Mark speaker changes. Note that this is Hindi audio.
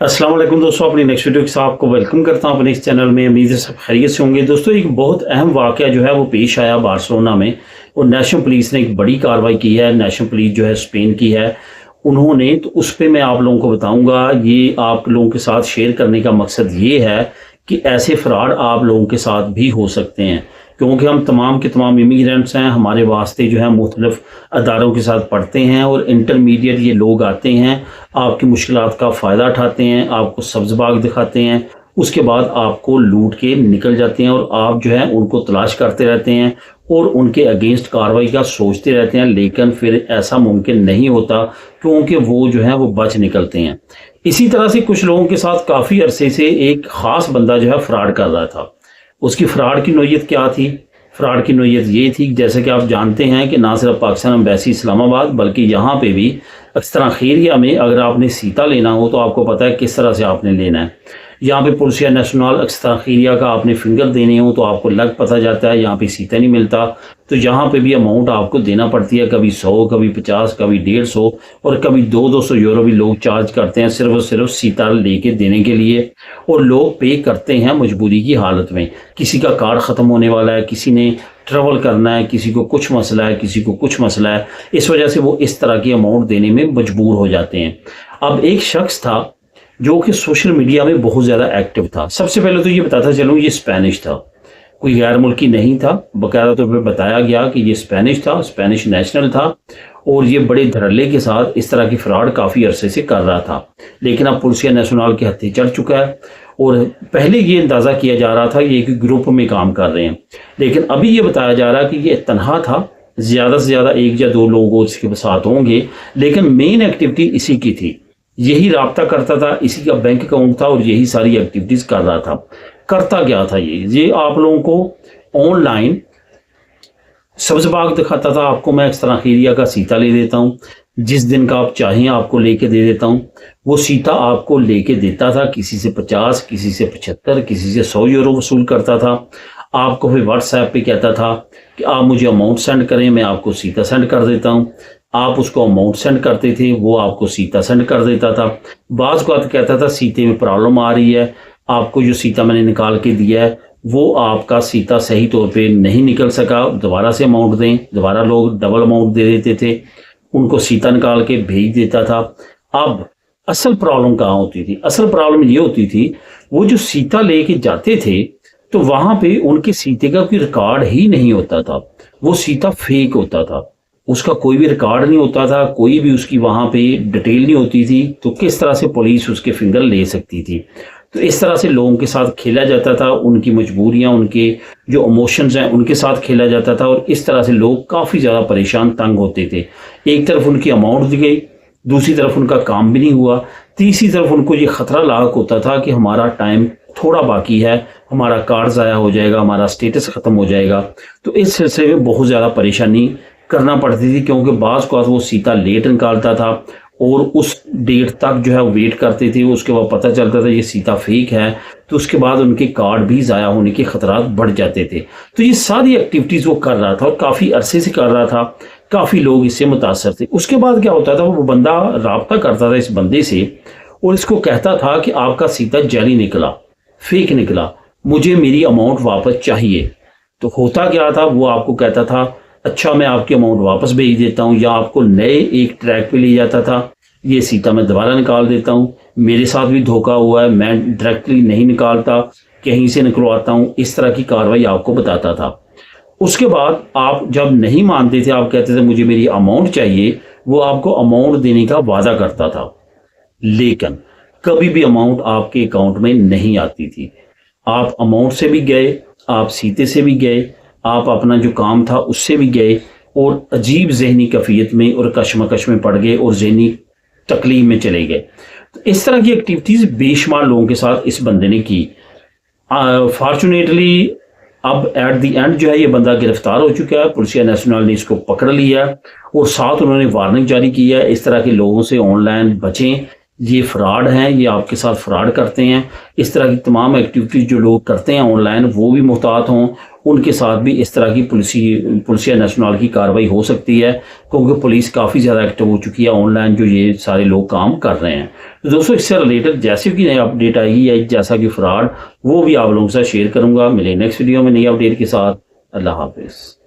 Speaker 1: अस्सलाम वालेकुम दोस्तों, अपनी नेक्स्ट वीडियो के साथ आपको वेलकम करता हूं अपने इस चैनल में। उम्मीद है सब खैरियत से होंगे। दोस्तों, एक बहुत अहम वाक़या जो है वो पेश आया बार्सिलोना में और नेशनल पुलिस ने एक बड़ी कार्रवाई की है। नेशनल पुलिस जो है स्पेन की है, उन्होंने तो उस पे मैं आप लोगों को बताऊंगा। ये आप लोगों के साथ शेयर करने का मकसद ये है कि ऐसे फ्रॉड आप लोगों के साथ भी हो सकते हैं, क्योंकि हम तमाम के तमाम इमिग्रेंट्स हैं। हमारे वास्ते जो है मुख्तलिफ अदारों के साथ पढ़ते हैं और इंटरमीडिएट ये लोग आते हैं, आपकी मुश्किलात का फ़ायदा उठाते हैं, आपको सब्ज़ बाग दिखाते हैं, उसके बाद आपको लूट के निकल जाते हैं और आप जो है उनको तलाश करते रहते हैं और उनके अगेंस्ट कार्रवाई का सोचते रहते हैं, लेकिन फिर ऐसा मुमकिन नहीं होता क्योंकि वो जो है वो बच निकलते हैं। इसी तरह से कुछ लोगों के साथ काफ़ी अरसे से एक ख़ास बंदा जो है फ्रॉड कर रहा था। उसकी फ्रॉड की नोयत क्या थी? फ्रॉड की नोयत ये थी, जैसे कि आप जानते हैं कि ना सिर्फ पाकिस्तान एम्बेसी इस्लामाबाद बल्कि यहाँ पे भी अक्सर खैरिया में अगर आपने सीता लेना हो तो आपको पता है किस तरह से आपने लेना है। यहाँ पे पुलिसिया नेशनल अक्सर खैरिया का आपने फिंगर देने हो तो आपको लग पता जाता है, यहाँ पे सीता नहीं मिलता तो यहाँ पे भी अमाउंट आपको देना पड़ती है। कभी 100, कभी 50, कभी 150 और कभी 200 यूरो भी लोग चार्ज करते हैं सिर्फ और सिर्फ सीता लेके देने के लिए। और लोग पे करते हैं मजबूरी की हालत में। किसी का कार्ड ख़त्म होने वाला है, किसी ने ट्रैवल करना है, किसी को कुछ मसला है, किसी को कुछ मसला है, इस वजह से वो इस तरह की अमाउंट देने में मजबूर हो जाते हैं। अब एक शख्स था जो कि सोशल मीडिया में बहुत ज़्यादा एक्टिव था। सबसे पहले तो ये बताता चलूँ, ये स्पेनिश था, कोई गैर मुल्की नहीं था। बाकायदा तौर पर बताया गया कि ये स्पेनिश था, स्पेनिश नेशनल था और ये बड़े धड़ल्ले के साथ इस तरह की फ्रॉड काफ़ी अरसे से कर रहा था। लेकिन अब पुलिसिया नेशनल के हत्थे चढ़ चुका है और पहले ये अंदाज़ा किया जा रहा था ये कि ग्रुप में काम कर रहे हैं, लेकिन अभी ये बताया जा रहा है कि ये तनहा था। ज़्यादा से ज़्यादा 1 या 2 लोग इसके साथ होंगे, लेकिन मेन एक्टिविटी इसी की थी। यही राब्ता करता था, इसी का बैंक अकाउंट था और यही सारी एक्टिविटीज़ कर रहा था। करता क्या था ये आप लोगों को ऑनलाइन सब्ज़ बाग दिखाता था। आपको मैं इस तरह खैरिया का सीता ले देता हूँ, जिस दिन का आप चाहें आपको लेके दे देता हूँ। वो सीता आपको लेके देता था, किसी से 50, किसी से 75, किसी से 100 यूरो वसूल करता था। आपको फिर व्हाट्सएप पे कहता था कि आप मुझे अमाउंट सेंड करें, मैं आपको सीता सेंड कर देता हूँ। आप उसको अमाउंट सेंड करते थे, वो आपको सीता सेंड कर देता था। बाज़ बात कहता था सीते में प्रॉब्लम आ रही है, आपको जो सीता मैंने निकाल के दिया है वो आपका सीता सही तौर पे नहीं निकल सका, दोबारा से अमाउंट दें। दोबारा लोग डबल अमाउंट दे देते थे, उनको सीता निकाल के भेज देता था। अब असल प्रॉब्लम कहाँ होती थी? असल प्रॉब्लम ये होती थी, वो जो सीता लेके जाते थे तो वहां पे उनके सीते का कोई रिकॉर्ड ही नहीं होता था। वो सीता फेक होता था, उसका कोई भी रिकॉर्ड नहीं होता था, कोई भी उसकी वहां पे डिटेल नहीं होती थी। तो किस तरह से पुलिस उसके फिंगर ले सकती थी? तो इस तरह से लोगों के साथ खेला जाता था, उनकी मजबूरियां, उनके जो इमोशंस हैं उनके साथ खेला जाता था और इस तरह से लोग काफ़ी ज़्यादा परेशान तंग होते थे। एक तरफ उनकी अमाउंट दी गई, दूसरी तरफ उनका काम भी नहीं हुआ, तीसरी तरफ उनको ये ख़तरा लाक होता था कि हमारा टाइम थोड़ा बाकी है, हमारा कार्ड ज़ाया हो जाएगा, हमारा स्टेटस ख़त्म हो जाएगा। तो इस सिलसिले में बहुत ज़्यादा परेशानी करना पड़ती थी, क्योंकि बाज़ को वो सीता लेट निकालता था और उस डेट तक जो है वेट करते थे। उसके बाद पता चलता था ये सीता फेक है, तो उसके बाद उनके कार्ड भी ज़ाया होने के खतरात बढ़ जाते थे। तो ये सारी एक्टिविटीज़ वो कर रहा था और काफ़ी अरसे से कर रहा था, काफ़ी लोग इससे मुतासर थे। उसके बाद क्या होता था, वो बंदा राब्ता करता था इस बंदे से और इसको कहता था कि आपका सीता जाली निकला, फेक निकला, मुझे मेरी अमाउंट वापस चाहिए। तो होता क्या था, वो आपको कहता था अच्छा मैं आपकी अमाउंट वापस भेज देता हूँ, या आपको नए एक ट्रैक पे ले जाता था, ये सीता मैं दोबारा निकाल देता हूँ, मेरे साथ भी धोखा हुआ है, मैं डायरेक्टली नहीं निकालता, कहीं से निकलवाता हूँ। इस तरह की कार्रवाई आपको बताता था। उसके बाद आप जब नहीं मानते थे, आप कहते थे मुझे मेरी अमाउंट चाहिए, वो आपको अमाउंट देने का वादा करता था, लेकिन कभी भी अमाउंट आपके अकाउंट में नहीं आती थी। आप अमाउंट से भी गए, आप सीते से भी गए, आप अपना जो काम था उससे भी गए और अजीब जहनी कैफियत में और कशमकश में पड़ गए और जहनी तकलीफ में चले गए। तो इस तरह की एक्टिविटीज़ बेशुमार लोगों के साथ इस बंदे ने की। फॉर्चुनेटली अब एट दी एंड जो है ये बंदा गिरफ्तार हो चुका है, पुलिसिया नेशनल ने इसको पकड़ लिया और साथ उन्होंने वार्निंग जारी की है, इस तरह के लोगों से ऑनलाइन बचें, ये फ्रॉड हैं, ये आपके साथ फ्रॉड करते हैं। इस तरह की तमाम एक्टिविटीज़ जो लोग करते हैं ऑनलाइन वो भी मुहतात हों उनके साथ भी इस तरह की पुलिसिया नेशनल की कार्रवाई हो सकती है, क्योंकि पुलिस काफ़ी ज़्यादा एक्टिव हो चुकी है ऑनलाइन जो ये सारे लोग काम कर रहे हैं। तो दोस्तों इससे रिलेटेड जैसे कि नई अपडेट आएगी या जैसा कि फ्रॉड, वो भी आप लोगों के साथ शेयर करूँगा। मिले नेक्स्ट वीडियो में नई अपडेट के साथ। अल्लाह हाफिज़।